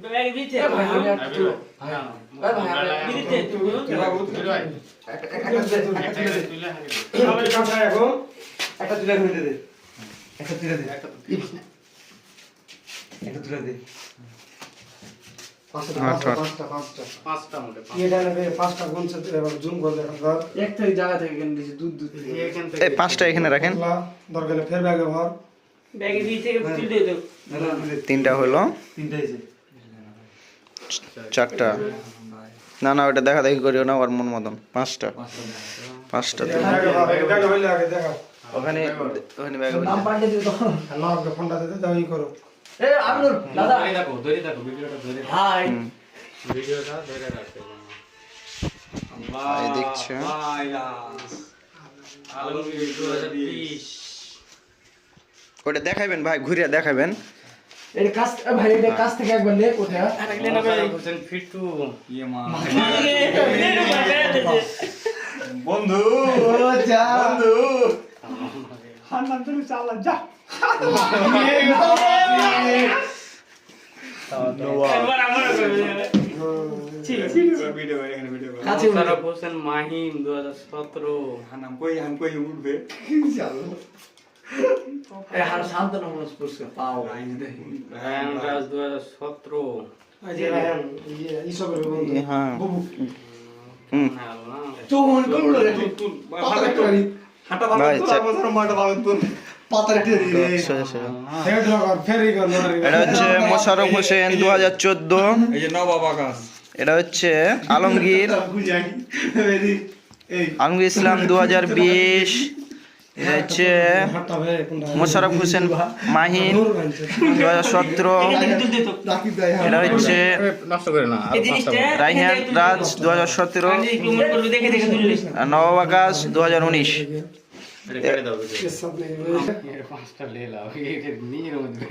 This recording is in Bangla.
ব্যাগ দিতে ভাই আমি একটু ভাই ভাই দিতে একটা তুলে আমাদের কাছে এখন একটা তুলে দিতে দে একটা তুলে দে একটা তুলে দে পাঁচটা মোটে এটা নেবে পাঁচটা গুনছে এবার জুম করে দেখা এক থেকে জায়গা থেকে কেন দিছি দুধ এখান থেকে এই পাঁচটা এখানে রাখেন দরকার হলে ফের ব্যাগে ভর ব্যাগে দিয়ে থেকে তুলে দাও তিনটা হলো তিনটা এসে চারটা না না ওটা দেখা দেখি করিও না ওর মন মতন পাঁচটা পাঁচটা ব্যাগে হইলে আগে দেখা ওখানে ওখানে ব্যাগ নাম পাল্টে দিও তো না আমাকে ফোনটা দিতে দাও ই করো এ আব্দুল দাদা ধরে দেখো ভিডিওটা ধরে হাই ভিডিওটা ধরে রাখতে এই দেখছে আলমগীর 2020 ওটা দেখাবেন ভাই ঘুরিয়ে দেখাবেন এটা কাজ ভাই এটা কাজ থেকে একবার লে ওঠে আরেকলে না ভাই হোসেন ফিটু ইয়ে মা বন্ধু যা বন্ধু হান নাম তুমি চালা যা একবার আমার ভিডিও এখানে ভিডিও কাছে সারা হোসেন মাহিম 2017 হানাম কই উঠবে ইনশাআল্লাহ এই হার শান্ত নামাজ পড়ছে পাও হ্যাঁ 2017 আজে ভাই এই সব বন্ধু হ্যাঁ বুবু হুম তো মন করলো রে তুই হাঁটা ভালো তোর বছর মাটা ভালো তোর পাতা রেটে রে হেড লাগা ফেরি কর এটা হচ্ছে মোশাররফ হোসেন 2014 এই যে নবাব আকাশ এটা হচ্ছে আলমগীর আলমগীর ইসলাম 2020 এটা হচ্ছে মোশাররফ হোসেন মাহিন 2017 এটা হচ্ছে নষ্ট করে না রাইহান রাজ 2017 আর নবাব আকাশ 2019 পাঁচটা লে লাও নিজের মধ্যে